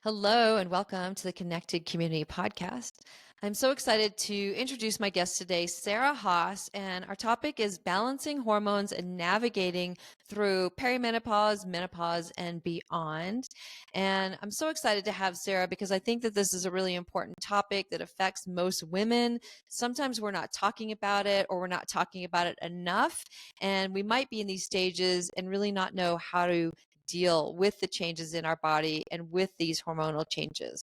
Hello, and welcome to the Connected Community Podcast. I'm so excited to introduce my guest today, Sarah Haas, and our topic is balancing hormones and navigating through perimenopause, menopause, and beyond. And I'm so excited to have Sarah because I think that this is a really important topic that affects most women. Sometimes we're not talking about it or we're not talking about it enough, and we might be in these stages and really not know how to deal with the changes in our body and with these hormonal changes.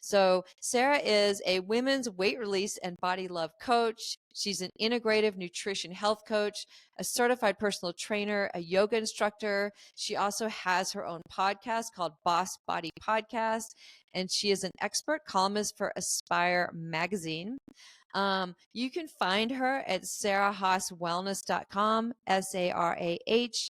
So, Sarah is a women's weight release and body love coach. She's an integrative nutrition health coach, a certified personal trainer, a yoga instructor. She also has her own podcast called Boss Body Podcast, and she is an expert columnist for Aspire magazine. You can find her at sarahhaaswellness.com, SARAHHAAS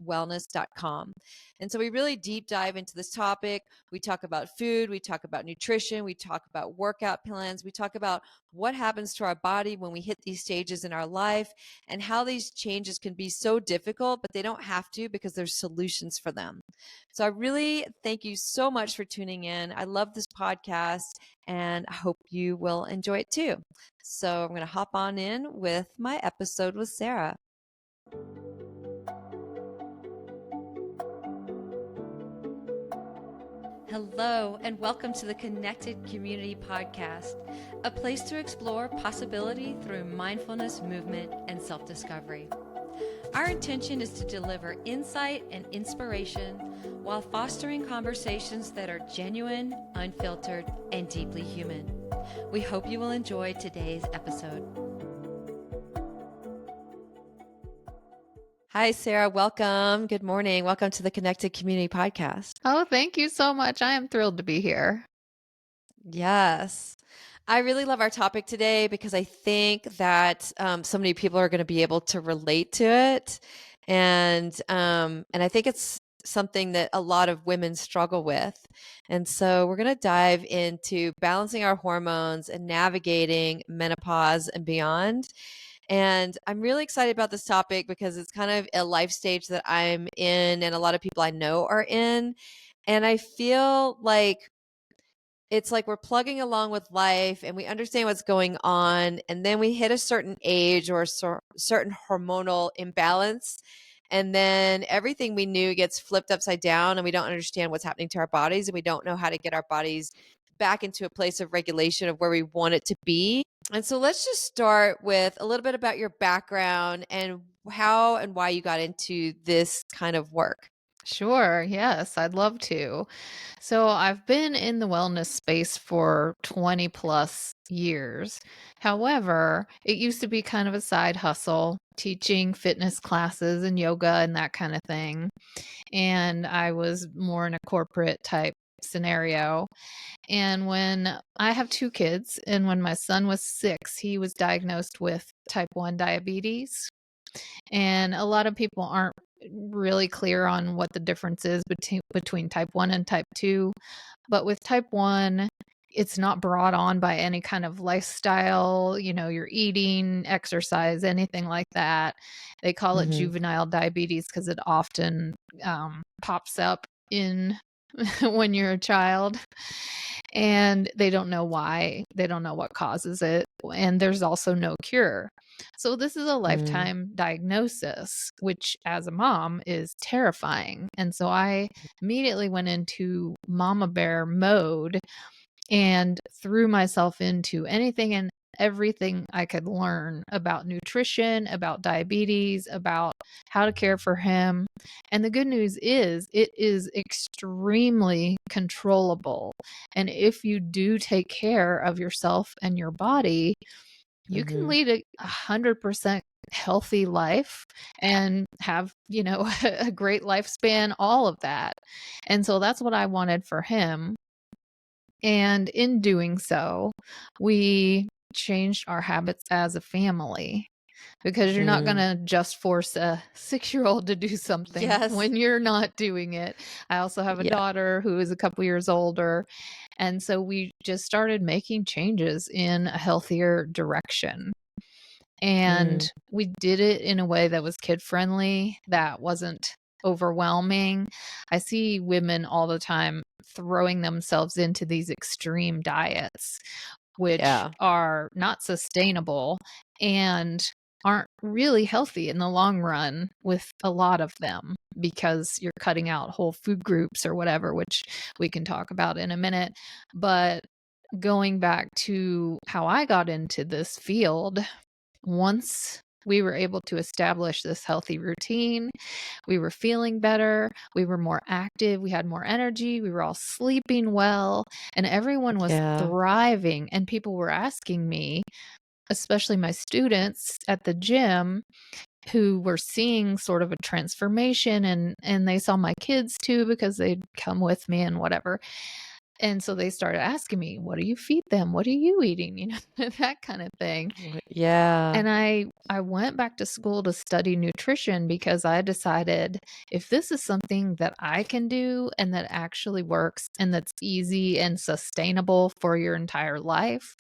wellness.com. And so we really deep dive into this topic. We talk about food, we talk about nutrition, we talk about workout plans, we talk about what happens to our body when we hit these stages in our life and how these changes can be so difficult, but they don't have to because there's solutions for them. So I really thank you so much for tuning in. I love this podcast and I hope you will enjoy it too. So I'm going to hop on in with my episode with Sarah. Hello, and welcome to the Connected Community Podcast, a place to explore possibility through mindfulness, movement, and self-discovery. Our intention is to deliver insight and inspiration while fostering conversations that are genuine, unfiltered, and deeply human. We hope you will enjoy today's episode. Hi, Sarah. Welcome. Good morning. Welcome to the Connected Community Podcast. Oh, thank you so much. I am thrilled to be here. Yes. I really love our topic today because I think that so many people are going to be able to relate to it. And I think it's something that a lot of women struggle with. And so we're going to dive into balancing our hormones and navigating menopause and beyond. And I'm really excited about this topic because it's kind of a life stage that I'm in and a lot of people I know are in. And I feel like it's like we're plugging along with life and we understand what's going on. And then we hit a certain age or a certain hormonal imbalance. And then everything we knew gets flipped upside down and we don't understand what's happening to our bodies and we don't know how to get our bodies back into a place of regulation of where we want it to be. And so let's just start with a little bit about your background and how and why you got into this kind of work. Sure. Yes, I'd love to. So, I've been in the wellness space for 20 plus years. However, it used to be kind of a side hustle, teaching fitness classes and yoga and that kind of thing. And I was more in a corporate type scenario. And when I have two kids, and when my son was 6, he was diagnosed with type 1 diabetes. And a lot of people aren't really clear on what the difference is between type 1 and type 2. But with type 1, it's not brought on by any kind of lifestyle, your eating, exercise, anything like that. They call it juvenile diabetes because it often pops up in when you're a child, and they don't know why. They don't know what causes it. And there's also no cure. So this is a lifetime diagnosis, which as a mom is terrifying. And so I immediately went into mama bear mode and threw myself into anything and everything I could learn about nutrition, about diabetes, about how to care for him. And the good news is it is extremely controllable. And if you do take care of yourself and your body, you can lead a 100% healthy life and have, a great lifespan, all of that. And so that's what I wanted for him. And in doing so, we changed our habits as a family, because you're not going to just force a 6-year-old to do something when you're not doing it. I also have a daughter who is a couple years older. And so we just started making changes in a healthier direction. And we did it in a way that was kid friendly, that wasn't overwhelming. I see women all the time throwing themselves into these extreme diets, which Yeah. are not sustainable and aren't really healthy in the long run with a lot of them because you're cutting out whole food groups or whatever, which we can talk about in a minute. But going back to how I got into this field, once we were able to establish this healthy routine, we were feeling better, we were more active, we had more energy, we were all sleeping well, and everyone was Yeah. thriving. And people were asking me, especially my students at the gym, who were seeing sort of a transformation, and they saw my kids too because they'd come with me and whatever. And so they started asking me, "What do you feed them? What are you eating?" That kind of thing. Yeah. And I went back to school to study nutrition because I decided if this is something that I can do and that actually works and that's easy and sustainable for your entire life,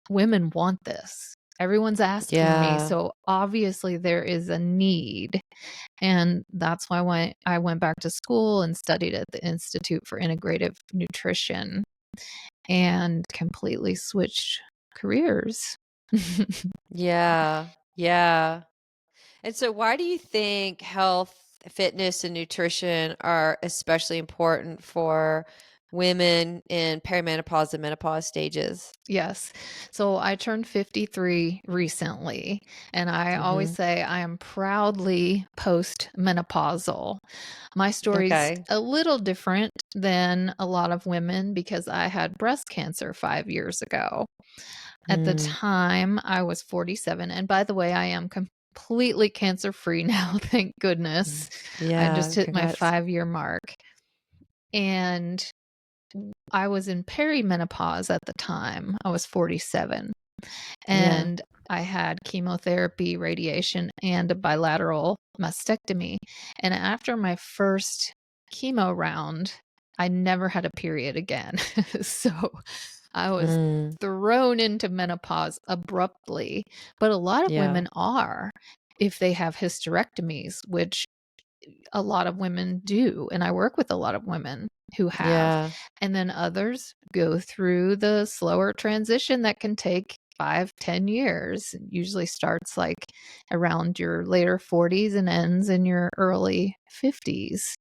women want this. Everyone's asking me, Yeah. so obviously there is a need. And that's why I went back to school and studied at the Institute for Integrative Nutrition and completely switched careers. Yeah. Yeah. And so why do you think health, fitness, and nutrition are especially important for women in perimenopause and menopause stages? Yes. So I turned 53 recently, and I always Mhm. say I am proudly postmenopausal. My story's Okay. a little different than a lot of women because I had breast cancer 5 years ago. At the Mm. time, I was 47, and by the way, I am completely cancer-free now, thank Mm. goodness. I just Yeah, hit my congrats. 5-year mark, and I was in perimenopause at the time. I was 47, Yeah. and I had chemotherapy, radiation, and a bilateral mastectomy. And after my first chemo round, I never had a period again. So I was Mm. thrown into menopause abruptly. But a lot of Yeah. women are if they have hysterectomies, which a lot of women do, and I work with a lot of women who have. Yeah. And then others go through the slower transition that can take 5, 10 years. It usually starts like around your later 40s and ends in your early 50s.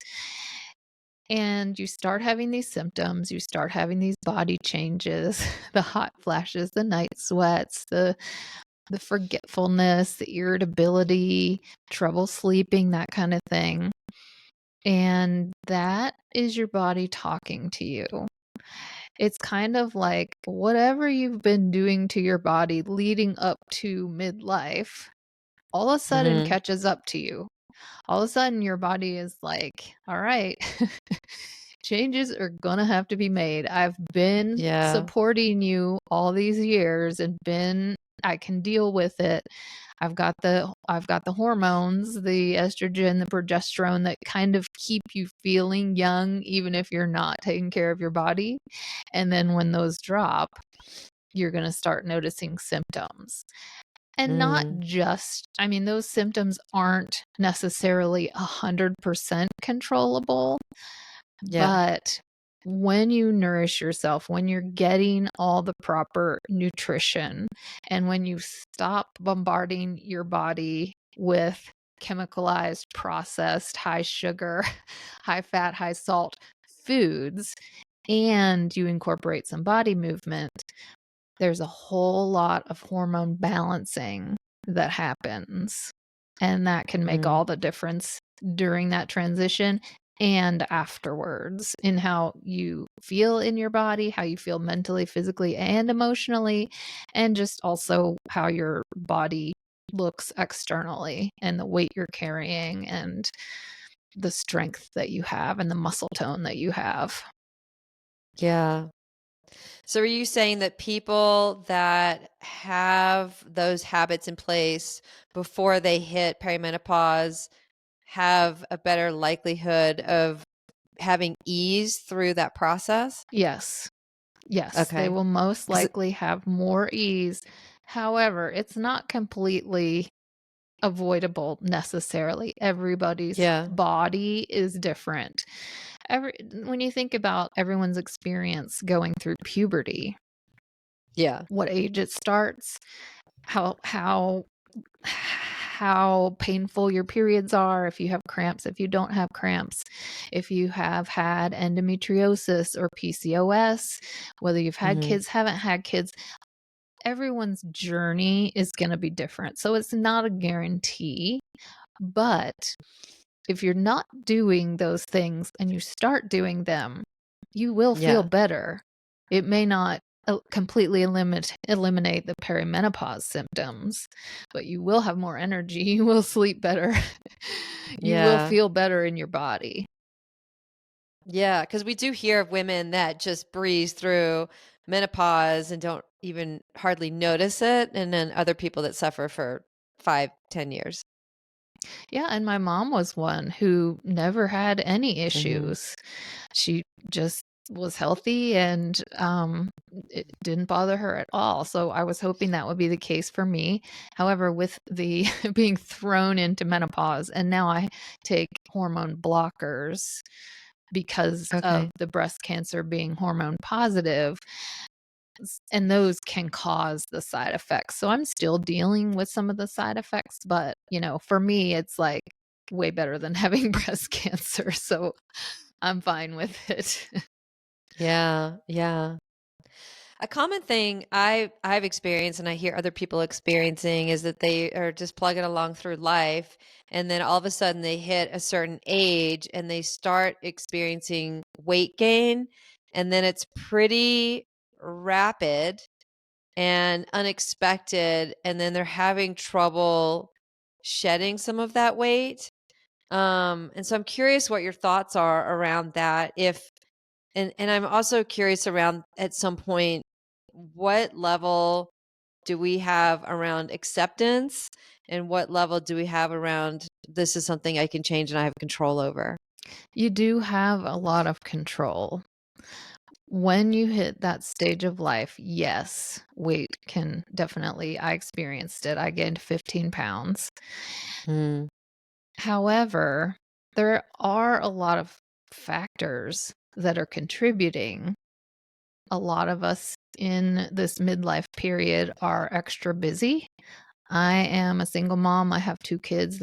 And you start having these symptoms, you start having these body changes, the hot flashes, the night sweats, the forgetfulness, the irritability, trouble sleeping, that kind of thing. And that is your body talking to you. It's kind of like whatever you've been doing to your body leading up to midlife, all of a sudden Mhm. catches up to you. All of a sudden, your body is like, all right, changes are gonna have to be made. I've been Yeah. supporting you all these years and I can deal with it. I've got the hormones, the estrogen, the progesterone that kind of keep you feeling young even if you're not taking care of your body. And then when those drop, you're going to start noticing symptoms. And not Mm. just, I mean, those symptoms aren't necessarily 100% controllable, Yeah. but when you nourish yourself, when you're getting all the proper nutrition, and when you stop bombarding your body with chemicalized, processed, high sugar, high fat, high salt foods, and you incorporate some body movement, there's a whole lot of hormone balancing that happens. And that can make Mm. all the difference during that transition and afterwards in how you feel in your body, how you feel mentally, physically, and emotionally, and just also how your body looks externally and the weight you're carrying and the strength that you have and the muscle tone that you have. Yeah. So are you saying that people that have those habits in place before they hit perimenopause have a better likelihood of having ease through that process? Yes. Yes, they Okay. will most 'Cause likely have more ease. However, it's not completely avoidable necessarily. Everybody's Yeah. body is different. When you think about everyone's experience going through puberty, Yeah. what age it starts, how how painful your periods are, if you have cramps, if you don't have cramps, if you have had endometriosis or PCOS, whether you've had Mhm. kids, haven't had kids, everyone's journey is going to be different. So it's not a guarantee, but if you're not doing those things and you start doing them, you will feel Yeah. better. It may not completely eliminate the perimenopause symptoms, but you will have more energy. You will sleep better. You will Yeah. feel better in your body. Yeah, because we do hear of women that just breeze through menopause and don't even hardly notice it, and then other people that suffer for 5, 10 years. Yeah, and my mom was one who never had any Mhm. issues. She just was healthy and it didn't bother her at all. So I was hoping that would be the case for me. However, with the being thrown into menopause, and now I take hormone blockers because of Okay. the breast cancer being hormone positive, and those can cause the side effects. So I'm still dealing with some of the side effects, but for me, it's like way better than having breast cancer. So I'm fine with it. Yeah, yeah. A common thing I've experienced and I hear other people experiencing is that they are just plugging along through life, and then all of a sudden they hit a certain age and they start experiencing weight gain, and then it's pretty rapid and unexpected, and then they're having trouble shedding some of that weight. And so I'm curious what your thoughts are around that. If and I'm also curious around at some point, what level do we have around acceptance, and what level do we have around this is something I can change and I have control over? You do have a lot of control. When you hit that stage of life, yes, weight can definitely, I experienced it. I gained 15 pounds. Mm, However, there are a lot of factors that are contributing. A lot of us in this midlife period are extra busy. I am a single mom. I have 2 kids.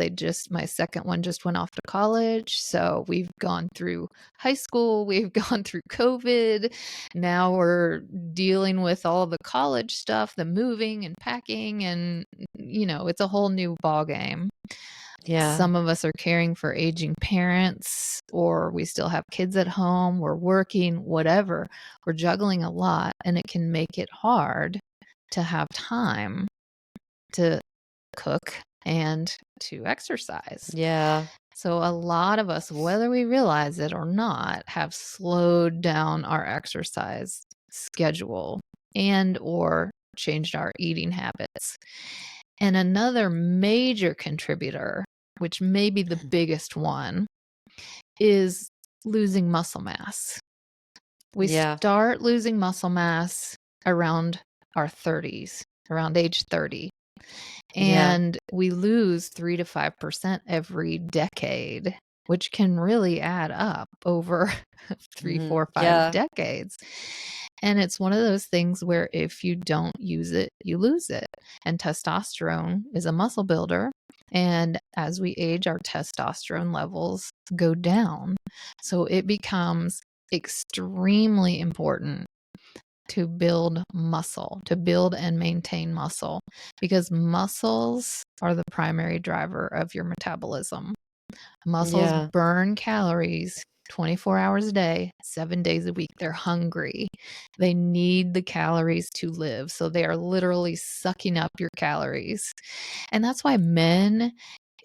My second one just went off to college. So we've gone through high school, we've gone through COVID. Now we're dealing with all the college stuff, the moving and packing, and it's a whole new ball game. yeah. Some of us are caring for aging parents, or we still have kids at home, we're working, whatever. We're juggling a lot, and it can make it hard to have time to cook and to exercise. Yeah. So, a lot of us, whether we realize it or not, have slowed down our exercise schedule and or changed our eating habits. And another major contributor, which may be the biggest one, is losing muscle mass. We Yeah. start losing muscle mass around our 30s, around age 30. Yeah. And we lose 3 to 5% every decade, which can really add up over 3, Mhm. 4, 5 Yeah. decades. And it's one of those things where if you don't use it, you lose it. And testosterone is a muscle builder. And as we age, our testosterone levels go down. So it becomes extremely important to build muscle, to build and maintain muscle, because muscles are the primary driver of your metabolism. Muscles Yeah. burn calories 24 hours a day, 7 days a week. They're hungry. They need the calories to live. So they are literally sucking up your calories. And that's why men,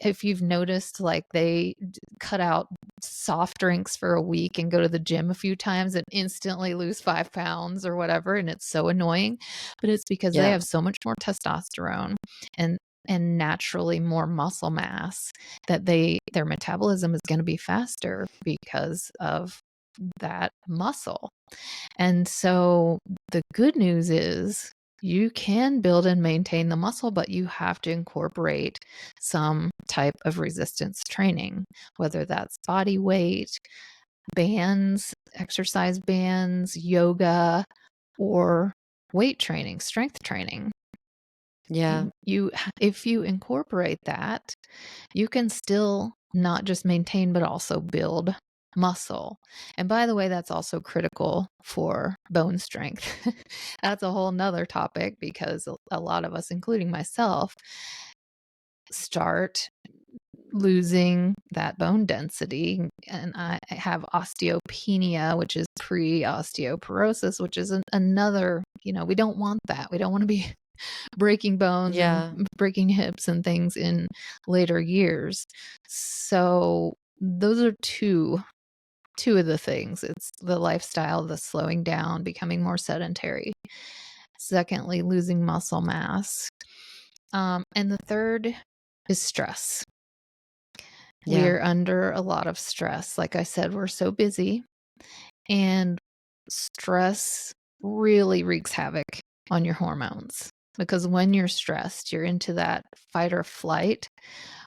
if you've noticed, like they cut out soft drinks for a week and go to the gym a few times and instantly lose 5 pounds or whatever. And it's so annoying, but it's because they Yeah. have so much more testosterone and naturally more muscle mass that their metabolism is going to be faster because of that muscle. And so the good news is you can build and maintain the muscle, but you have to incorporate some type of resistance training, whether that's body weight, bands, exercise bands, yoga, or weight training, strength training. Yeah. If you incorporate that, you can still not just maintain, but also build muscle. And by the way, that's also critical for bone strength. That's a whole nother topic because a lot of us, including myself, start losing that bone density. And I have osteopenia, which is pre-osteoporosis, which is another, we don't want that. We don't want to be breaking bones and Yeah. breaking hips and things in later years. So those are two of the things. It's the lifestyle, the slowing down, becoming more sedentary. Secondly, losing muscle mass. And the third is stress. Yeah. We're under a lot of stress. Like I said, we're so busy, and stress really wreaks havoc on your hormones, because when you're stressed, you're into that fight or flight,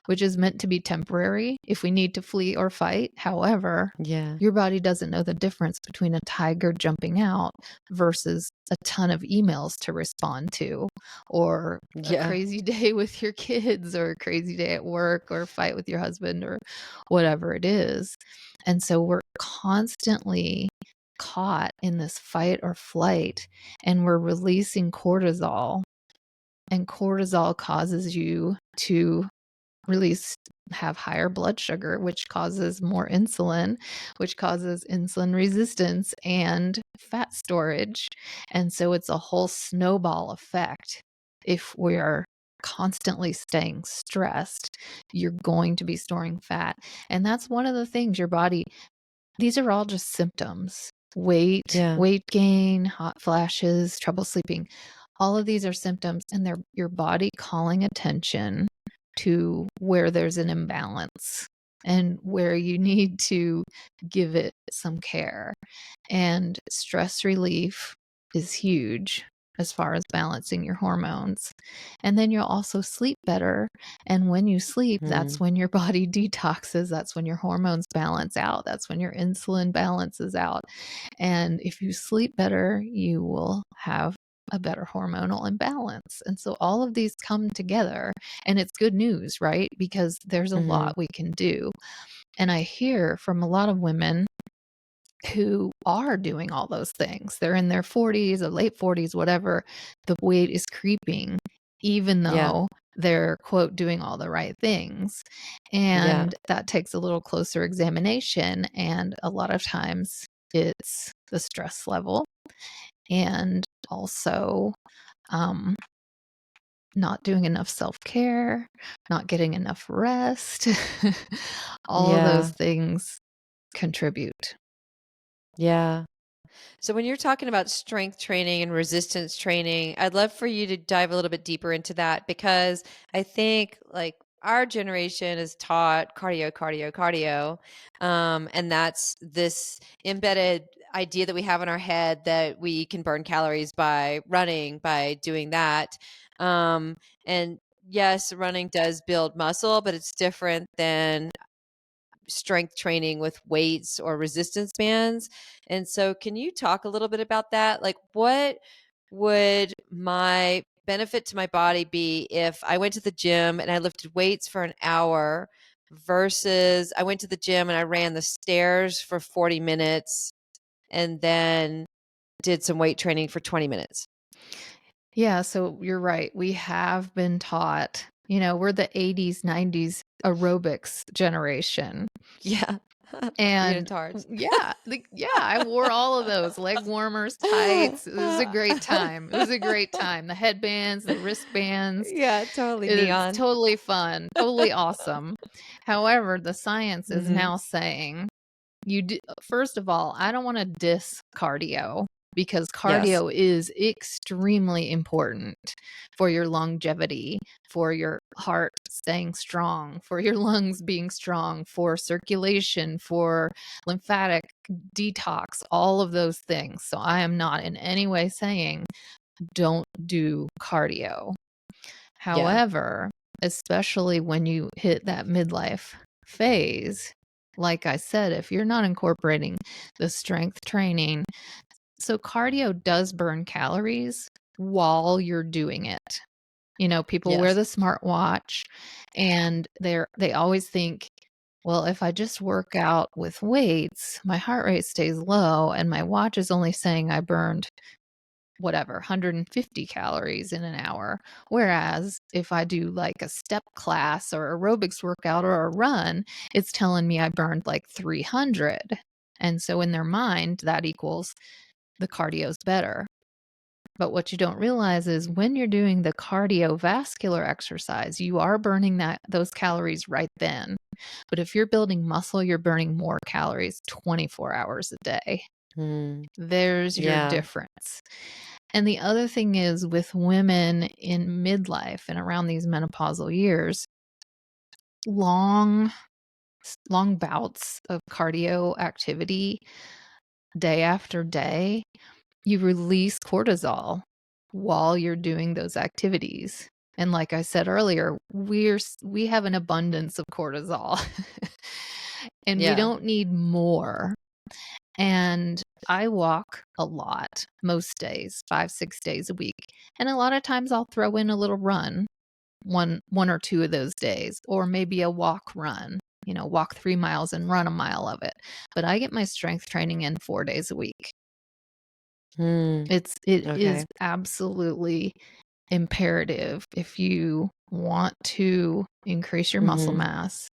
which is meant to be temporary if we need to flee or fight. However, Yeah. your body doesn't know the difference between a tiger jumping out versus a ton of emails to respond to, or a Yeah. crazy day with your kids, or a crazy day at work, or a fight with your husband, or whatever it is. And so we're constantly caught in this fight or flight, and we're releasing cortisol, and cortisol causes you to have higher blood sugar, which causes more insulin, which causes insulin resistance and fat storage. And so it's a whole snowball effect. If we are constantly staying stressed, you're going to be storing fat. And that's one of the things your body, these are all just symptoms. Yeah. Weight gain, hot flashes, trouble sleeping. All of these are symptoms, and they're your body calling attention to where there's an imbalance and where you need to give it some care. And stress relief is huge as far as balancing your hormones. And then you'll also sleep better. And when you sleep, that's Mm. when your body detoxes. That's when your hormones balance out. That's when your insulin balances out. And if you sleep better, you will have a better hormonal imbalance. And so all of these come together, and it's good news, right? Because there's a Mhm. lot we can do. And I hear from a lot of women who are doing all those things. They're in their 40s or late 40s, whatever. The weight is creeping, even Yeah. though they're, quote, doing all the right things. Yeah. And that takes a little closer examination. And a lot of times it's the stress level, and also um, not doing enough self-care, not getting enough rest. All of those Yeah. things contribute. Yeah. So when you're talking about strength training and resistance training, I'd love for you to dive a little bit deeper into that, because I think like our generation is taught cardio, cardio, cardio. And that's this embedded idea that we have in our head that we can burn calories by running, by doing that. And yes, running does build muscle, but it's different than strength training with weights or resistance bands. And so, can you talk a little bit about that? Like, what would my benefit to my body be if I went to the gym and I lifted weights for an hour versus I went to the gym and I ran the stairs for 40 minutes and then did some weight training for 20 minutes? Yeah, so you're right. We have been taught, we're the 80s, 90s aerobics generation. Yeah. And Unitards. I wore all of those leg warmers, tights. It was a great time. It was a great time. The headbands, the wristbands. Yeah, totally It is neon. totally fun, totally awesome. However, the science is Mhm. now saying first of all, I don't want to diss cardio, because Yes. cardio is extremely important for your longevity, for your heart staying strong, for your lungs being strong, for circulation, for lymphatic detox, all of those things. So I am not in any way saying don't do cardio. Yeah. However, especially when you hit that midlife phase, like I said, if you're not incorporating the strength training, so cardio does burn calories while you're doing it. You know, people wear Yes. the smartwatch and they always think, well, if I just work out with weights, my heart rate stays low and my watch is only saying I burned whatever, 150 calories in an hour. Whereas if I do like a step class or aerobics workout or a run, it's telling me I burned like 300. And so in their mind, that equals the cardio's better. But what you don't realize is when you're doing the cardiovascular exercise, you are burning those calories right then. But if you're building muscle, you're burning more calories 24 hours a day. Mm. There's your Yeah. difference. And the other thing is with women in midlife and around these menopausal years, long bouts of cardio activity day after day, you release cortisol while you're doing those activities. And like I said earlier, we have an abundance of cortisol and we Yeah. don't need more. And I walk a lot most days, 5, 6 days a week. And a lot of times I'll throw in a little run one or two of those days, or maybe a walk run, walk 3 miles and run a mile of it. But I get my strength training in 4 days a week. Mm. It is Okay. absolutely imperative if you want to increase your muscle Mhm. mass,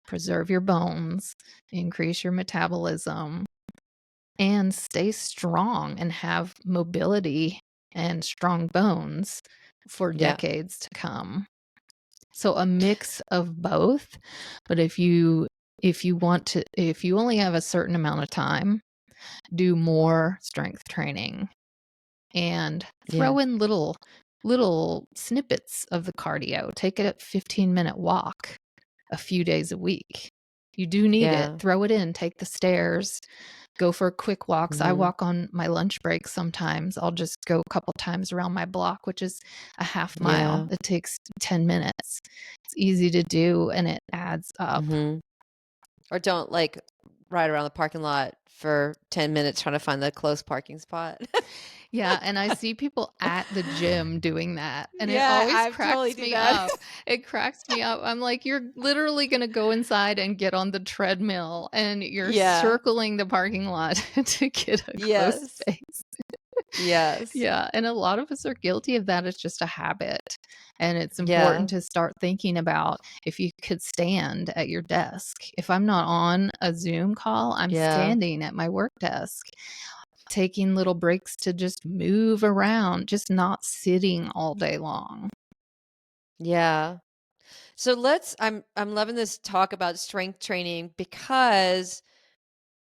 preserve your bones, increase your metabolism, and stay strong and have mobility and strong bones for Yeah. decades to come. So a mix of both, but if you only have a certain amount of time, do more strength training and Yeah. throw in little snippets of the cardio. Take a 15-minute walk a few days a week. You do need it. Yeah. Throw it in, take the stairs, go for quick walks. I Mhm. walk on my lunch break sometimes. I'll just go a couple times around my block, which is a half mile. Yeah. It takes 10 minutes. It's easy to do and it adds up. Mhm. Or don't, like, ride around the parking lot for 10 minutes trying to find the close parking spot. Yeah, and I see people at the gym doing that, and it Yeah, always I totally cracks do me that. up. It cracks me up. I'm like, "You're literally gonna go inside and get on the treadmill, and you're Yeah. circling the parking lot to get a close Yes. space." Yes. Yeah, and a lot of us are guilty of that. It's just a habit, and it's Yeah. important to start thinking about if you could stand at your desk. If I'm not on a Zoom call, I'm Yeah. standing at my work desk, taking little breaks to just move around, just not sitting all day long. Yeah. So I'm loving this talk about strength training because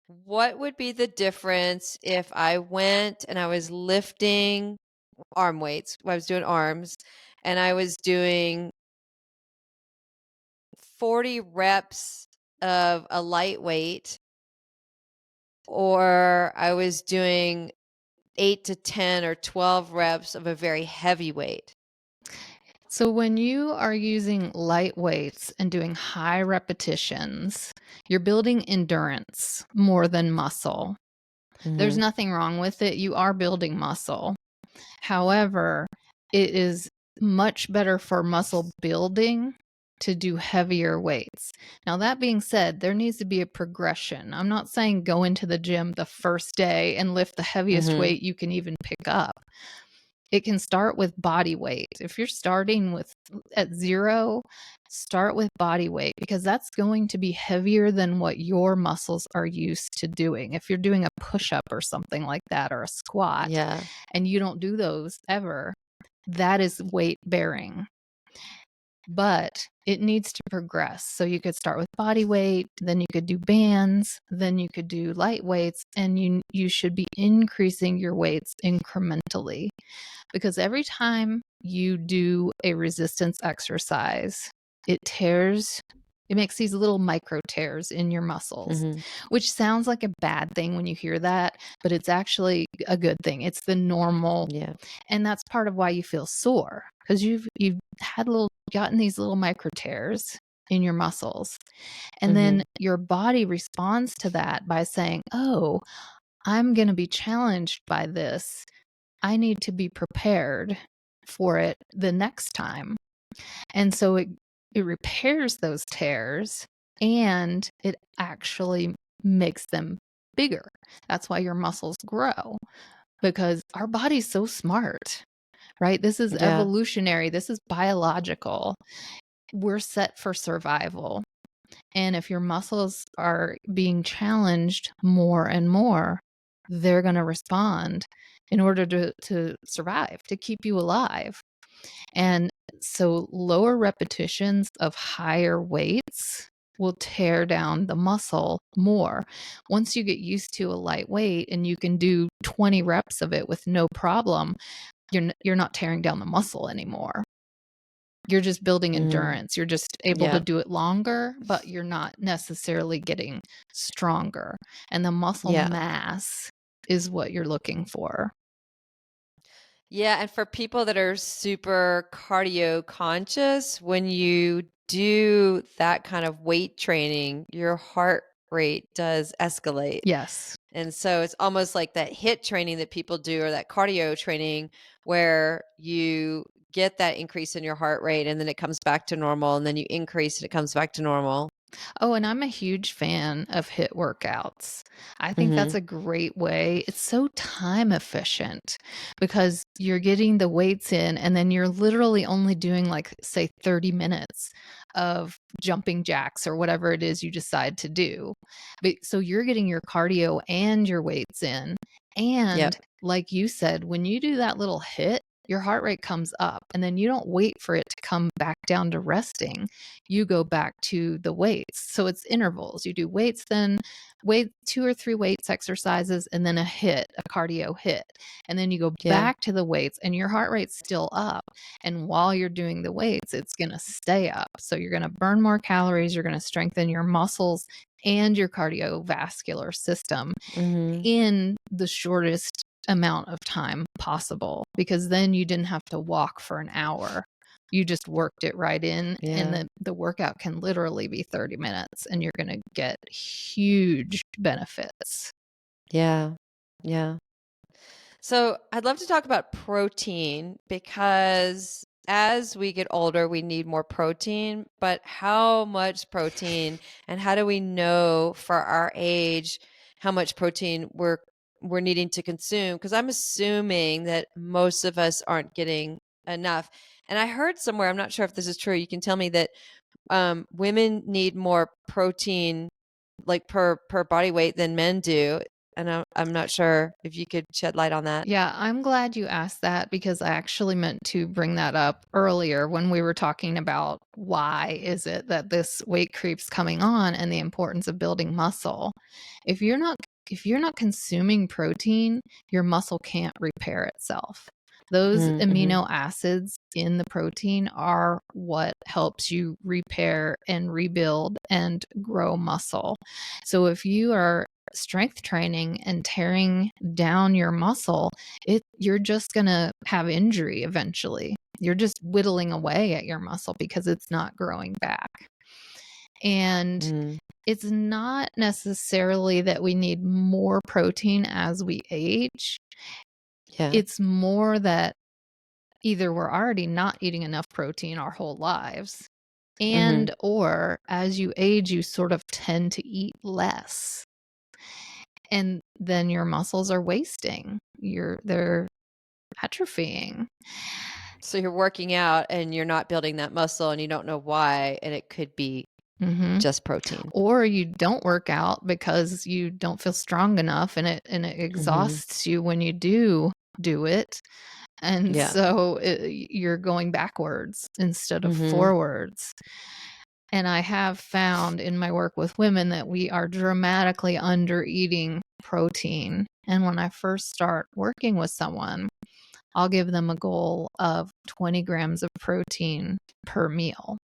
what would be the difference if I went and I was lifting arm weights? I was doing arms and I was doing 40 reps of a lightweight, or I was doing 8 to 10 or 12 reps of a very heavy weight. So when you are using light weights and doing high repetitions, you're building endurance more than muscle. There's Mhm. nothing wrong with it. You are building muscle. However, it is much better for muscle building to do heavier weights. Now, that being said, there needs to be a progression. I'm not saying go into the gym the first day and lift the heaviest Mhm. weight you can even pick up. It can start with body weight. If you're starting with at 0, start with body weight because that's going to be heavier than what your muscles are used to doing. If you're doing a push-up or something like that or a squat Yeah. and you don't do those ever, that is weight bearing. But it needs to progress. So you could start with body weight, then you could do bands, then you could do light weights, and you should be increasing your weights incrementally. Because every time you do a resistance exercise, it tears It makes these little micro tears in your muscles, Mhm. which sounds like a bad thing when you hear that, but it's actually a good thing. It's the normal, Yeah. and that's part of why you feel sore, because you've had gotten these little micro tears in your muscles. And then Mhm. your body responds to that by saying, "Oh, I'm going to be challenged by this. I need to be prepared for it the next time." And so it repairs those tears, and it actually makes them bigger. That's why your muscles grow, because our body's so smart, right? This is Yeah. evolutionary. This is biological. We're set for survival. And if your muscles are being challenged more and more, they're going to respond in order to survive, to keep you alive. And so lower repetitions of higher weights will tear down the muscle more. Once you get used to a light weight and you can do 20 reps of it with no problem, you're not tearing down the muscle anymore. You're just building Mm. endurance. You're just able to Yeah. do it longer, but you're not necessarily getting stronger. And the muscle Yeah. mass is what you're looking for. Yeah, and for people that are super cardio conscious, when you do that kind of weight training, your heart rate does escalate. Yes. And so it's almost like that HIIT training that people do, or that cardio training where you get that increase in your heart rate and then it comes back to normal, and then you increase and it comes back to normal. Oh, and I'm a huge fan of HIIT workouts. I think that's Mhm. a great way. It's so time efficient because you're getting the weights in and then you're literally only doing like, say, 30 minutes of jumping jacks or whatever it is you decide to do. But so you're getting your cardio and your weights in. And Yep. like you said, when you do that little HIIT, your heart rate comes up and then you don't wait for it to come back down to resting. You go back to the weights. So it's intervals. You do weights, then weight 2 or 3 weights exercises, and then a HIIT, a cardio HIIT. And then you go Yeah. back to the weights and your heart rate's still up. And while you're doing the weights, it's going to stay up. So you're going to burn more calories, you're going to strengthen your muscles and your cardiovascular system Mhm. in the shortest amount of time possible, because then you didn't have to walk for an hour. You just worked it right in, and Yeah. the workout can literally be 30 minutes and you're going to get huge benefits. Yeah. Yeah. So I'd love to talk about protein, because as we get older, we need more protein, but how much protein, and how do we know for our age how much protein we're needing to consume? Because I'm assuming that most of us aren't getting enough. And I heard somewhere, I'm not sure if this is true, you can tell me, that women need more protein, like per body weight, than men do. And I'm not sure if you could shed light on that. Yeah, I'm glad you asked that because I actually meant to bring that up earlier when we were talking about why is it that this weight creep's coming on and the importance of building muscle. If you're not if you're not consuming protein, your muscle can't repair itself. Those Mhm. amino acids in the protein are what helps you repair and rebuild and grow muscle. So if you are strength training and tearing down your muscle, you're just going to have injury eventually. You're just whittling away at your muscle because it's not growing back. And Mm. it's not necessarily that we need more protein as we age. Yeah. It's more that either we're already not eating enough protein our whole lives, Mhm. and or as you age you sort of tend to eat less, and then your muscles are wasting. They're atrophying. So you're working out and you're not building that muscle and you don't know why, and it could be Mhm. just protein. Or you don't work out because you don't feel strong enough, and it Mhm. exhausts you when you do it. And Yeah. so you're going backwards instead of Mhm. forwards. And I have found in my work with women that we are dramatically under eating protein. And when I first start working with someone, I'll give them a goal of 20 grams of protein per meal.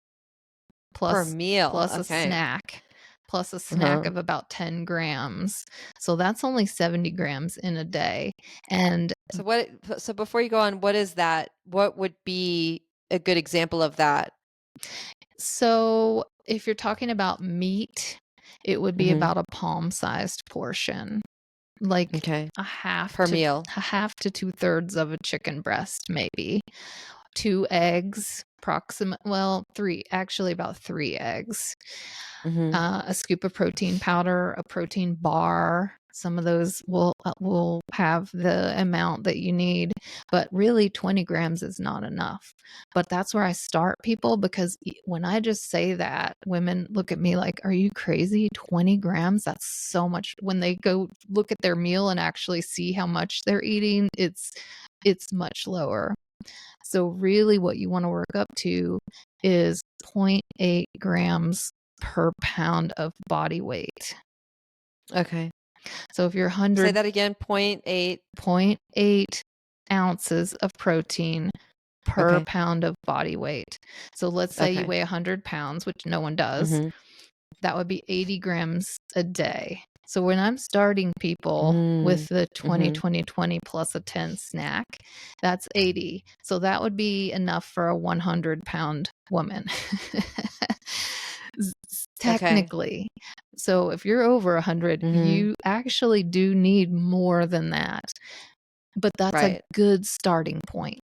Per plus meal. plus a Okay. snack, plus a snack Uh-huh. of about 10 grams. So that's only 70 grams in a day. And So before you go on, what is that? What would be a good example of that? so if you're talking about meat, it would be Mhm. about a palm-sized portion, like Okay. a half Per to meal. a half to 2/3 of a chicken breast, maybe. 2 eggs, well, 3, actually about 3 eggs. Mhm. A scoop of protein powder, a protein bar. Some of those will have the amount that you need, but really 20 grams is not enough. But that's where I start people because when I just say that, women look at me like, "Are you crazy? 20 grams? That's so much." When they go look at their meal and actually see how much they're eating, it's much lower. So really what you want to work up to is 0.8 grams per pound of body weight. Okay. So if you're Say 100, that again. 0.8. 0.8 ounces of protein per Okay. pound of body weight. So let's say you Okay. weigh 100 pounds, which no one does. Mhm. That would be 80 grams a day. So when I'm starting people Mm. with the 20, Mhm. 20, 20 plus a 10 snack, that's 80. So that would be enough for a 100-pound woman. Okay. Technically. So if you're over 100, Mhm. you actually do need more than that. But that's a Right. good starting point.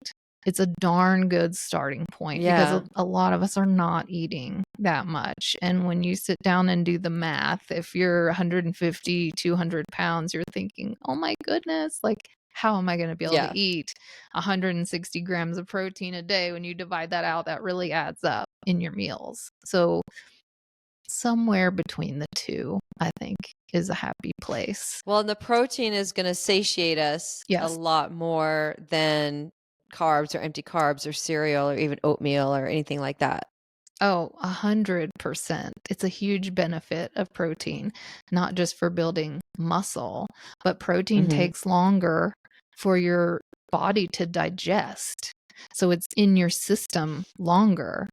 It's a darn good starting point because Yeah. a lot of us are not eating that much. And when you sit down and do the math, if you're 150, 200 pounds, you're thinking, oh my goodness, like, how am I going to be able to Yeah. eat 160 grams of protein a day? When you divide that out, that really adds up in your meals. So somewhere between the two, I think, is a happy place. Well, and the protein is going to satiate us a Yes. lot more than carbs or empty carbs or cereal or even oatmeal or anything like that. Oh, 100%. It's a huge benefit of protein, not just for building muscle, but protein Mhm. takes longer for your body to digest. So it's in your system longer.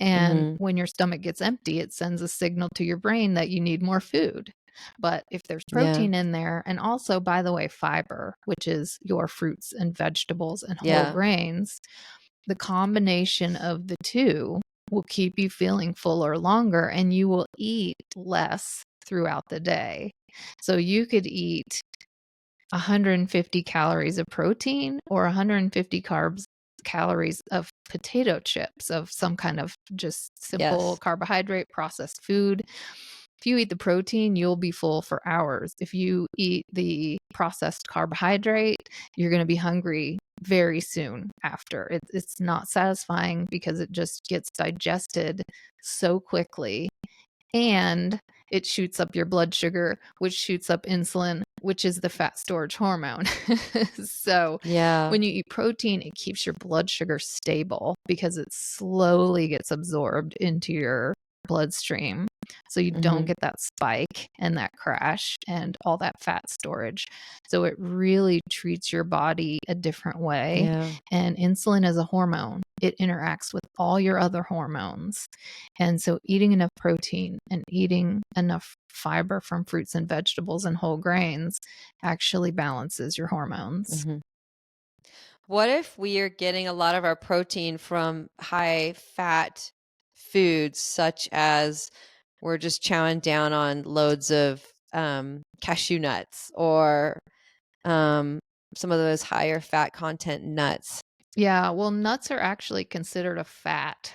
And Mhm. when your stomach gets empty, it sends a signal to your brain that you need more food. But if there's Yeah. protein in there, and also, by the way, fiber, which is your fruits and vegetables and whole Yeah. grains, the combination of the two will keep you feeling fuller longer and you will eat less throughout the day. So you could eat 150 calories of protein or 150 calories of potato chips, of some kind of just simple Yes. carbohydrate processed food. If you eat the protein, you'll be full for hours. If you eat the processed carbohydrate, you're going to be hungry very soon after. It's not satisfying because it just gets digested so quickly, and it shoots up your blood sugar, which shoots up insulin, which is the fat storage hormone. So Yeah. when you eat protein, it keeps your blood sugar stable because it slowly gets absorbed into your bloodstream. So you don't Mhm. get that spike and that crash and all that fat storage. So it really treats your body a different way. Yeah. And insulin is a hormone, it interacts with all your other hormones. And so eating enough protein and eating enough fiber from fruits and vegetables and whole grains actually balances your hormones. Mhm. What if we are getting a lot of our protein from high fat foods, such as we're just chowing down on loads of cashew nuts or um, some of those higher fat content nuts? Yeah, well, nuts are actually considered a fat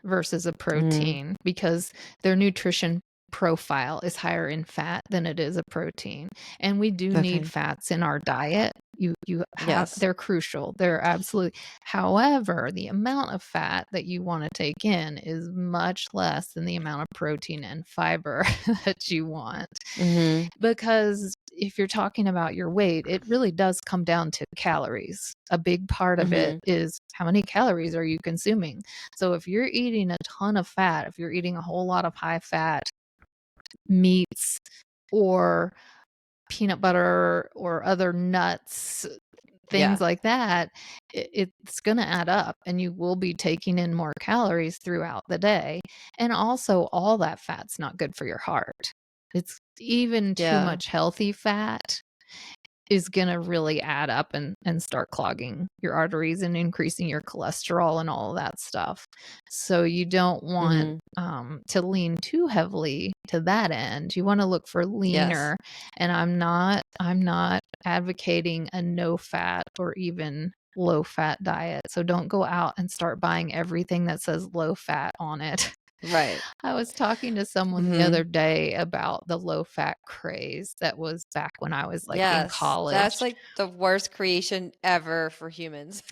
versus a Mm, protein because their nutrition profile is higher in fat than it is a protein. And we do need okay. fats in our diet. You have Yes. they're crucial. They're absolutely. However, the amount of fat that you want to take in is much less than the amount of protein and fiber that you want. Hmm. Because if you're talking about your weight, it really does come down to calories. A big part of it Hmm. is how many calories are you consuming? So if you're eating a ton of fat, if you're eating a whole lot of high fat meats or peanut butter or other nuts, things Yeah. like that, it's going to add up and you will be taking in more calories throughout the day. And also, all that fat's not good for your heart. It's even too Yeah. much healthy fat is gonna really add up and start clogging your arteries and increasing your cholesterol and all of that stuff. So you don't want, Mhm. to lean too heavily to that end. You wanna look for Yes. leaner, and I'm not advocating a no-fat or even low-fat diet, so don't go out and start buying everything that says low fat on it. Right. I was talking to someone the other Mhm. day about the low fat craze that was back when I was, like, in Yes. That's college. like the worst creation ever for humans.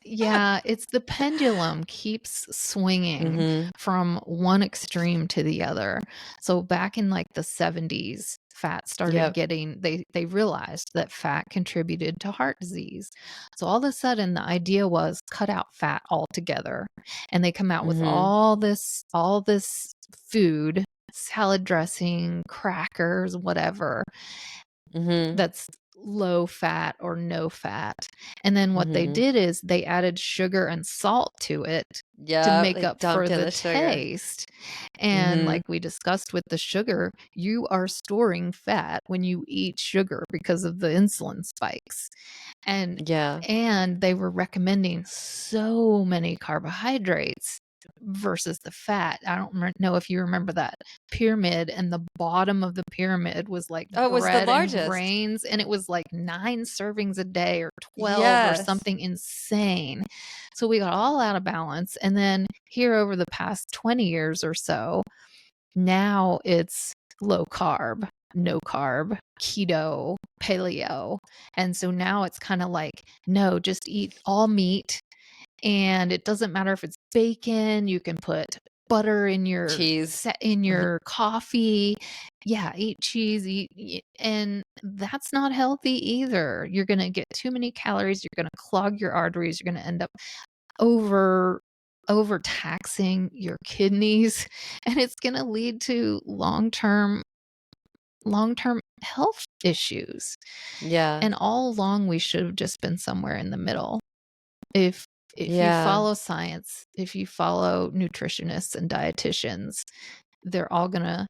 Yeah, it's the pendulum keeps swinging Mhm. from one extreme to the other. So back in, like, the '70s, fat started Yep. getting they realized that fat contributed to heart disease. So all of a sudden, the idea was cut out fat altogether, and they come out with Mhm. all this food, salad dressing, crackers, whatever, Mhm. that's low fat or no fat. And then what they Mhm. did is they added sugar and salt to it to Yep, make they up for dumped in the the sugar. taste. And like Mhm. we discussed with the sugar, you are storing fat when you eat sugar because of the insulin spikes. And Yeah. and they were recommending so many carbohydrates versus the fat. I don't know if you remember that pyramid, and the bottom of the pyramid was like Oh, it was the bread and largest. grains, and it was like 9 servings a day or 12 or Yes. something insane. So we got all out of balance. And then here over the past 20 years or so, now it's low carb, no carb, keto, paleo. And so now it's kind of like, no, just eat all meat, and it doesn't matter if it's bacon, you can put butter in your Cheese. coffee. Yeah, eat cheese, and that's not healthy either. You're going to get too many calories, you're going to clog your arteries, you're going to end up over overtaxing your kidneys, and it's going to lead to long-term health issues. Yeah. And all along we should have just been somewhere in the middle. If if you Yeah. follow science, if you follow nutritionists and dietitians, they're all gonna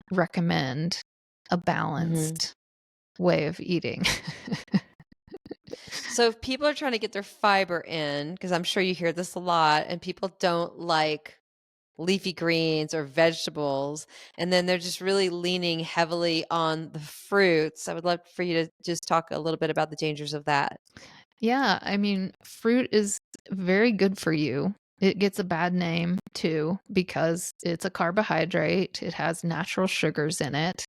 recommend a Mhm. balanced way of eating. So if people are trying to get their fiber in, because I'm sure you hear this a lot, and people don't like leafy greens or vegetables, and then they're just really leaning heavily on the fruits, I would love for you to just talk a little bit about the dangers of that. Yeah, I mean, fruit is very good for you. It gets a bad name too because it's a carbohydrate. It has natural sugars in it.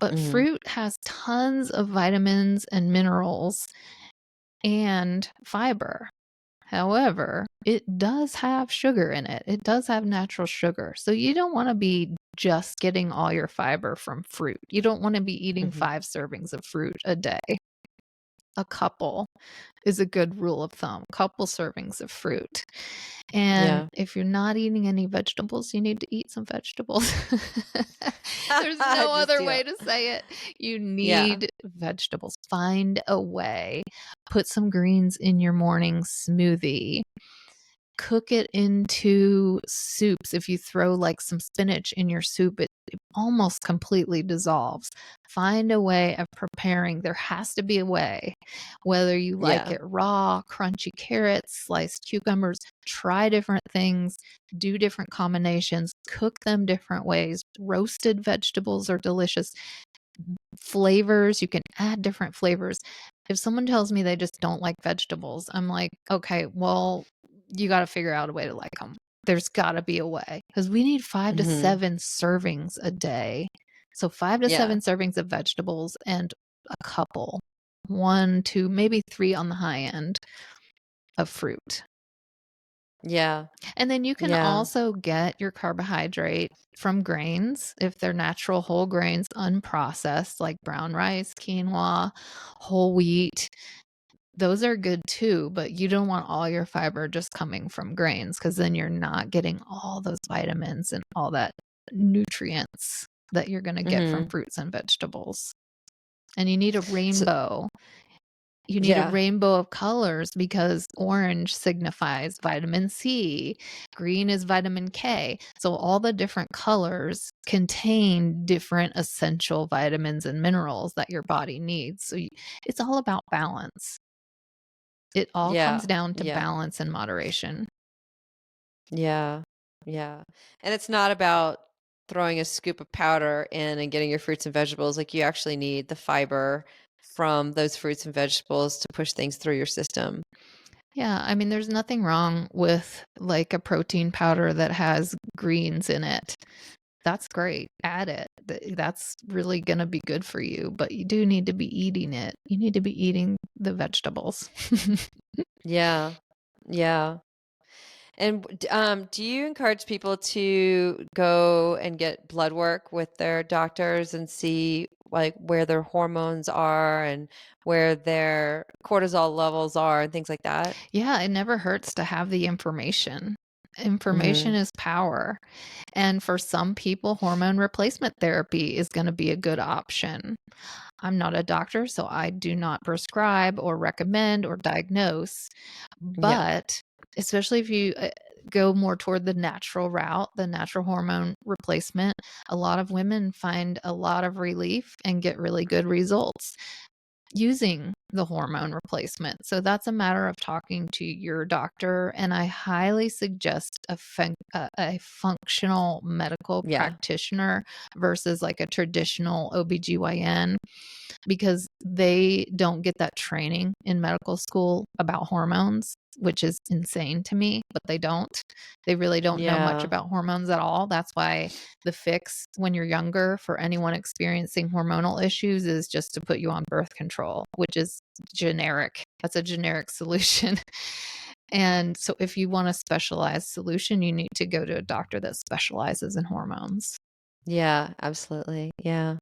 But Mhm. fruit has tons of vitamins and minerals and fiber. However, it does have sugar in it. It does have natural sugar. So you don't want to be just getting all your fiber from fruit. You don't want to be eating Mhm. 5 servings of fruit a day. A couple is a good rule of thumb, couple servings of fruit. And Yeah. if you're not eating any vegetables, you need to eat some vegetables. There's no Just other do way it. to say it. You Yeah. need vegetables. Find a way. Put some greens in your morning smoothie. Cook it into soups. If you throw like some spinach in your soup, it almost completely dissolves. Find a way of preparing. There has to be a way. Whether you like Yeah. it raw, crunchy carrots, sliced cucumbers, try different things, do different combinations, cook them different ways. Roasted vegetables are delicious. Flavors, you can add different flavors. If someone tells me they just don't like vegetables, I'm like, okay, well, you got to figure out a way to like them. There's got to be a way because we need 5 to Mhm. 7 servings a day. So 5 to Yeah. 7 servings of vegetables and a couple, 1, 2, maybe 3 on the high end of fruit. Yeah. And then you can Yeah. also get your carbohydrate from grains if they're natural whole grains, unprocessed, like brown rice, quinoa, whole wheat. Those are good too, but you don't want all your fiber just coming from grains because then you're not getting all those vitamins and all that nutrients that you're going to get from Mhm. fruits and vegetables. And you need a So rainbow. You need a Yeah. rainbow of colors because orange signifies vitamin C, green is vitamin K. So all the different colors contain different essential vitamins and minerals that your body needs. So it's all about balance. It all comes Yeah. down to Yeah. balance and moderation. Yeah. Yeah. And it's not about throwing a scoop of powder in and getting your fruits and vegetables. Like, you actually need the fiber from those fruits and vegetables to push things through your system. Yeah, I mean, there's nothing wrong with like a protein powder that has greens in it. That's great. Add it. That's really going to be good for you, but you do need to be eating it. You need to be eating the vegetables. Yeah. Yeah. And do you encourage people to go and get blood work with their doctors and see like where their hormones are and where their cortisol levels are and things like that? Yeah, it never hurts to have the information. Information Hmm. is power. And for some people, hormone replacement therapy is going to be a good option. I'm not a doctor, so I do not prescribe or recommend or diagnose. Yeah. But especially if you go more toward the natural route, the natural hormone replacement, a lot of women find a lot of relief and get really good results using the hormone replacement. So that's a matter of talking to your doctor. And I highly suggest a functional medical Yeah. practitioner versus like a traditional OBGYN because they don't get that training in medical school about hormones, which is insane to me, but they don't. They really don't know much Yeah. about hormones at all. That's why the fix when you're younger for anyone experiencing hormonal issues is just to put you on birth control, which is generic. That's a generic solution. And so if you want a specialized solution, you need to go to a doctor that specializes in hormones. Yeah, absolutely. Yeah.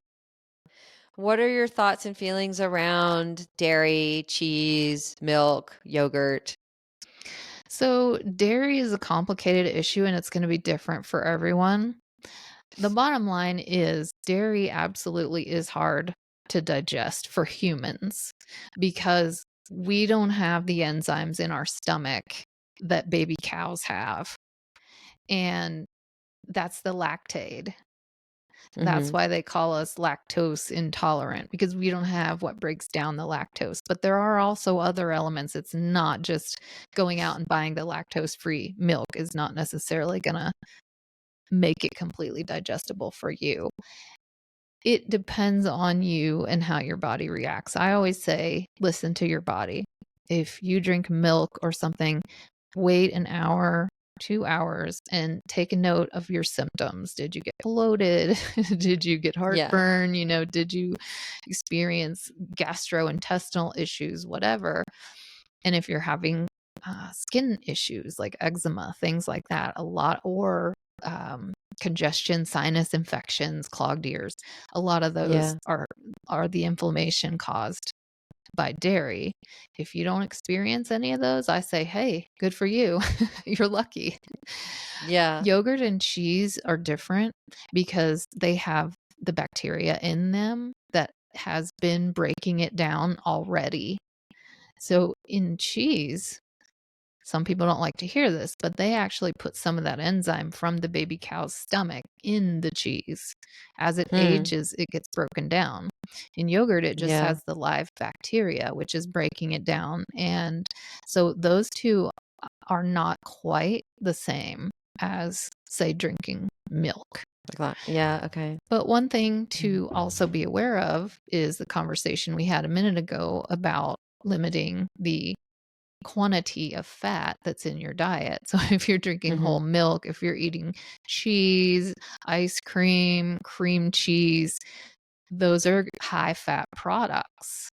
What are your thoughts and feelings around dairy, cheese, milk, yogurt? So, dairy is a complicated issue and it's going to be different for everyone. The bottom line is dairy absolutely is hard to digest for humans because we don't have the enzymes in our stomach that baby cows have. And that's the lactate. That's Hmm. why they call us lactose intolerant because we don't have what breaks down the lactose. But there are also other elements. It's not just going out and buying the lactose free milk is not necessarily going to make it completely digestible for you. It depends on you and how your body reacts. I always say, listen to your body. If you drink milk or something, wait an hour, 2 hours, and take a note of your symptoms. Did you get bloated? Did you get Yeah. heartburn? Did you experience gastrointestinal issues, whatever? And if you're having skin issues like eczema, things like that, a lot, or congestion, sinus infections, clogged ears, a lot of those Yeah. are the inflammation caused by dairy. If you don't experience any of those, I say, hey, good for you. You're lucky. Yeah. Yogurt and cheese are different because they have the bacteria in them that has been breaking it down already. So in cheese, some people don't like to hear this, but they actually put some of that enzyme from the baby cow's stomach in the cheese. As it Hmm. ages, it gets broken down. In yogurt, it just Yeah. has the live bacteria, which is breaking it down. And so those two are not quite the same as, say, drinking milk. Yeah. Okay. But one thing Mhm. to also be aware of is the conversation we had a minute ago about limiting the quantity of fat that's in your diet. So if you're drinking whole Mhm. milk, if you're eating cheese, ice cream, cream cheese, those are high fat products.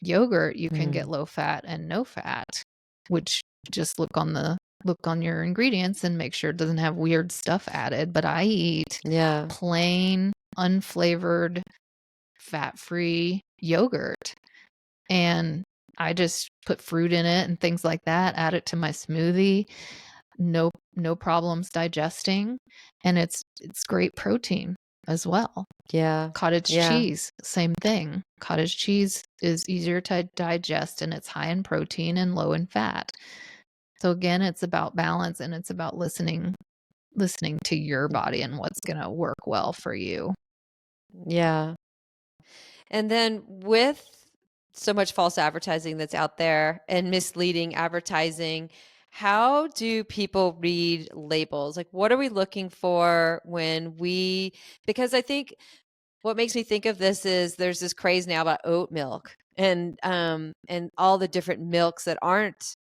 Yogurt, you can get Mhm. low fat and no fat, which just look on your ingredients and make sure it doesn't have weird stuff added. But I eat Yeah. plain, unflavored, fat-free yogurt and I just put fruit in it and things like that, add it to my smoothie. No problems digesting, and it's great protein. as well. Yeah. Cottage Yeah. cheese, same thing. Cottage cheese is easier to digest and it's high in protein and low in fat. So again, it's about balance and it's about listening to your body and what's going to work well for you. Yeah. And then with so much false advertising that's out there and misleading advertising, how do people read labels? Like, what are we looking for because I think what makes me think of this is there's this craze now about oat milk and all the different milks that aren't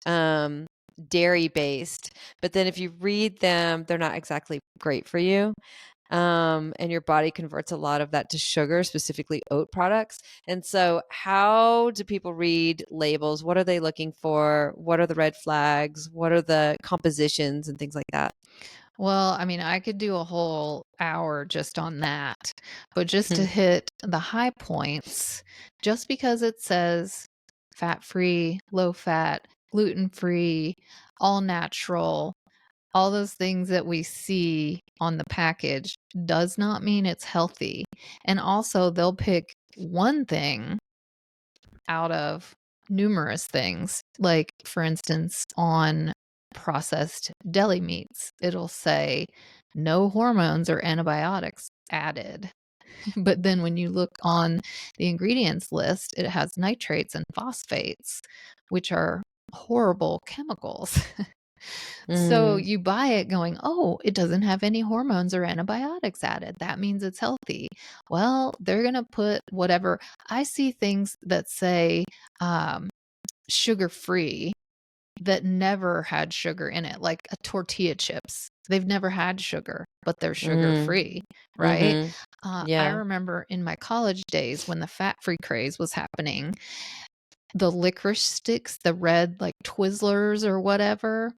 um dairy based, but then if you read them, they're not exactly great for you. And your body converts a lot of that to sugar, specifically oat products. And so, how do people read labels? What are they looking for? What are the red flags? What are the compositions and things like that? Well, I mean, I could do a whole hour just on that, but just to hit the high points, just because it says fat free, low fat, gluten free, all natural, all those things that we see on the package does not mean it's healthy. And also, they'll pick one thing out of numerous things. Like, for instance, on processed deli meats, it'll say no hormones or antibiotics added. But then when you look on the ingredients list, it has nitrates and phosphates, which are horrible chemicals. So Mm, you buy it going, oh, it doesn't have any hormones or antibiotics added. That means it's healthy. Well, they're going to put whatever. I see things that say sugar free that never had sugar in it, like a tortilla chips. They've never had sugar, but they're sugar mm, free, right? mm-hmm. I Yeah. remember in my college days when the fat free craze was happening, the licorice sticks, the red like Twizzlers or whatever,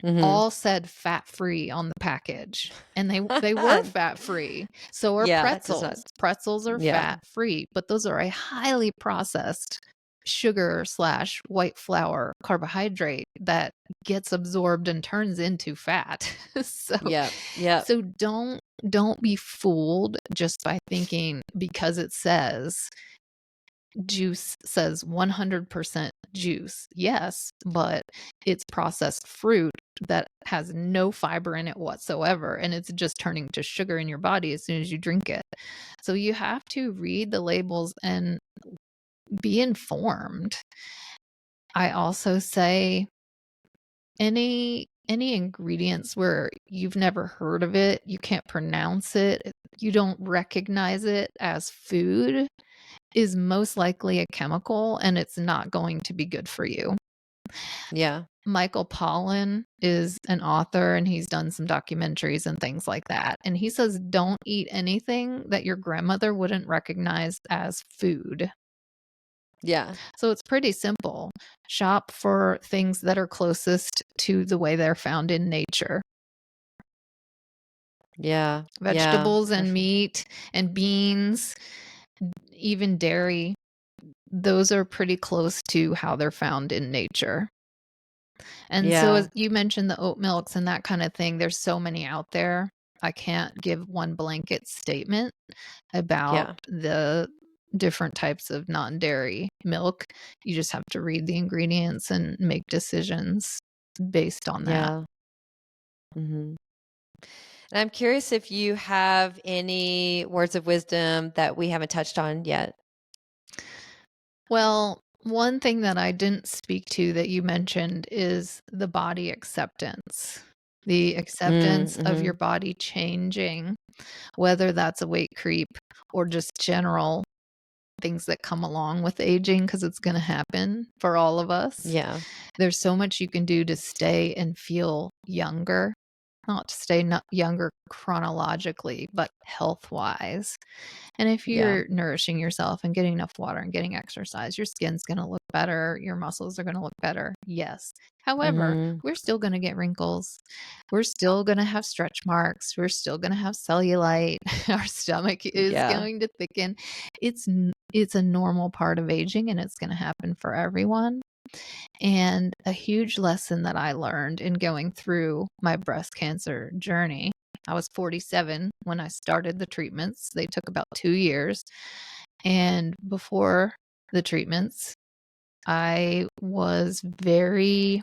Mm-hmm. all said fat free on the package, and they were fat free. So are Yeah, it does not. pretzels. Pretzels are Yeah. fat free, but those are a highly processed sugar slash white flour carbohydrate that gets absorbed and turns into fat. so Yep. Yep. so don't be fooled just by thinking because it says juice says 100% juice. Yes, but it's processed fruit that has no fiber in it whatsoever, and it's just turning to sugar in your body as soon as you drink it. So you have to read the labels and be informed. I also say any ingredients where you've never heard of it, you can't pronounce it, you don't recognize it as food is most likely a chemical and it's not going to be good for you. Yeah. Michael Pollan is an author and he's done some documentaries and things like that. And he says, don't eat anything that your grandmother wouldn't recognize as food. Yeah. So it's pretty simple. Shop for things that are closest to the way they're found in nature. Yeah. Yeah. Vegetables For and sure. meat and beans, even dairy, those are pretty close to how they're found in nature. And so Yeah. as you mentioned the oat milks and that kind of thing, there's so many out there. I can't give one blanket statement about Yeah. the different types of non-dairy milk. You just have to read the ingredients and make decisions based on that. Yeah. Mm-hmm. And I'm curious if you have any words of wisdom that we haven't touched on yet. Well, one thing that I didn't speak to that you mentioned is the body acceptance. The acceptance of Mm-hmm. your body changing, whether that's a weight creep or just general things that come along with aging, because it's going to happen for all of us. Yeah. There's so much you can do to stay and feel younger, not to stay not younger chronologically, but health wise. And if Yeah. you're nourishing yourself and getting enough water and getting exercise, your skin's going to look better. Your muscles are going to look better. Yes. However, Mm-hmm. we're still going to get wrinkles. We're still going to have stretch marks. We're still going to have cellulite. Our stomach is Yeah. going to thicken. It's a normal part of aging and it's going to happen for everyone. And a huge lesson that I learned in going through my breast cancer journey I was 47 when I started the treatments. They took about 2 years. And before the treatments, I was very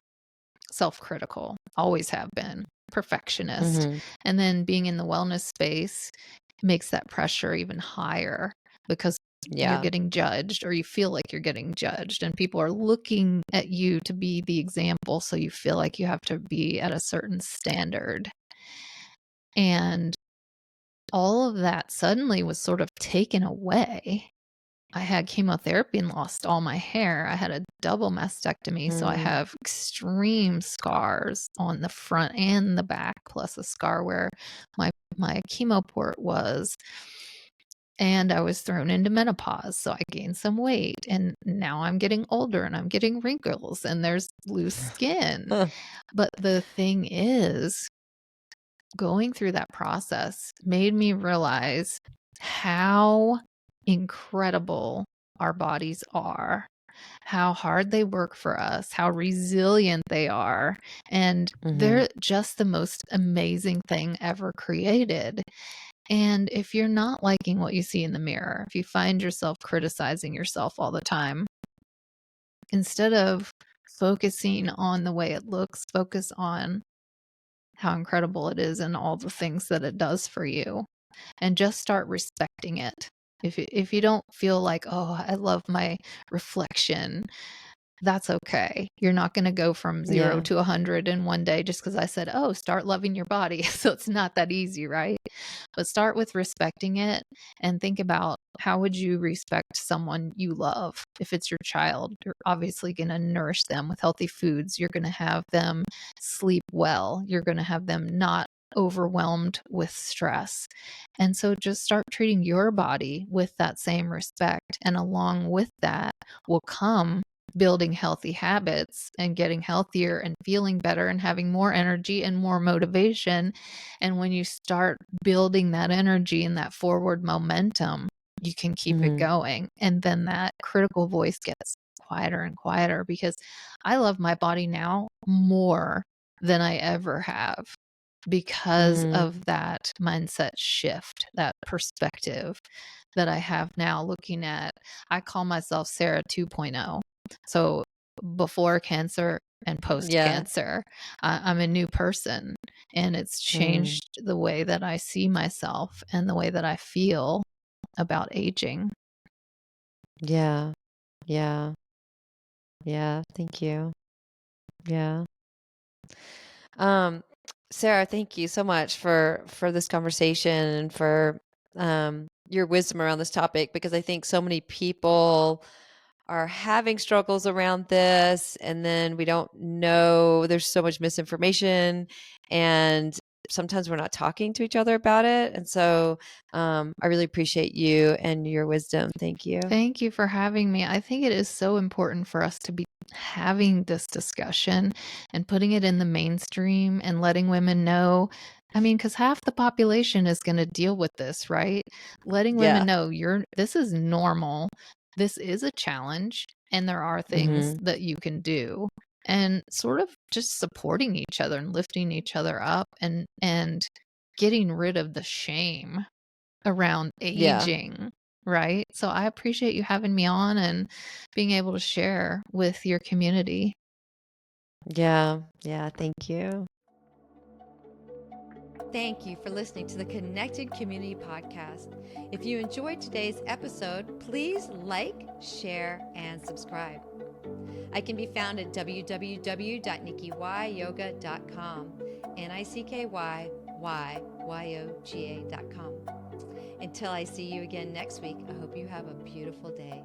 self-critical, always have been, perfectionist. Mhm. And then being in the wellness space makes that pressure even higher because you're Yeah. getting judged or you feel like you're getting judged and people are looking at you to be the example. So you feel like you have to be at a certain standard. And all of that suddenly was sort of taken away. I had chemotherapy and lost all my hair. I had a double mastectomy, so I Mm. have extreme scars on the front and the back, plus a scar where my chemo port was. And I was thrown into menopause, so I gained some weight, and now I'm getting older and I'm getting wrinkles and there's loose skin. But the thing is, going through that process made me realize how incredible our bodies are, how hard they work for us, how resilient they are. And Mhm. they're just the most amazing thing ever created. And if you're not liking what you see in the mirror, if you find yourself criticizing yourself all the time, instead of focusing on the way it looks, focus on how incredible it is and all the things that it does for you, and just start respecting it. If you don't feel like, "Oh, I love my reflection," that's okay. You're not gonna go from 0 Yeah. to 100 in one day just because I said, "Oh, start loving your body." So it's not that easy, right? But start with respecting it and think about how would you respect someone you love? If it's your child, you're obviously gonna nourish them with healthy foods. You're gonna have them sleep well. You're gonna have them not overwhelmed with stress. And so just start treating your body with that same respect. And along with that will come building healthy habits and getting healthier and feeling better and having more energy and more motivation. And when you start building that energy and that forward momentum, you can keep it Mhm. going. And then that critical voice gets quieter and quieter because I love my body now more than I ever have because Mhm. of that mindset shift, that perspective that I have now looking at, I call myself Sarah 2.0. So before cancer and post Yeah. cancer, I'm a new person and it's Mm. changed the way that I see myself and the way that I feel about aging. Yeah. Yeah. Yeah. Thank you. Yeah. Um, Sarah, thank you so much for this conversation and for your wisdom around this topic because I think so many people are having struggles around this and then we don't know there's so much misinformation and sometimes we're not talking to each other about it. And so I really appreciate you and your wisdom. Thank you. Thank you for having me. I think it is so important for us to be having this discussion and putting it in the mainstream and letting women know. I mean, because half the population is going to deal with this, right? Letting women Yeah. know this is normal. This is a challenge, and there are things Hmm. that you can do. And sort of just supporting each other and lifting each other up and getting rid of the shame around Yeah. aging, right? So I appreciate you having me on and being able to share with your community. Yeah. Yeah. Thank you. Thank you for listening to the Connected Community Podcast. If you enjoyed today's episode, please like, share, and subscribe. I can be found at www.nickyyoga.com, NICKYYYOGA.com. Until I see you again next week, I hope you have a beautiful day.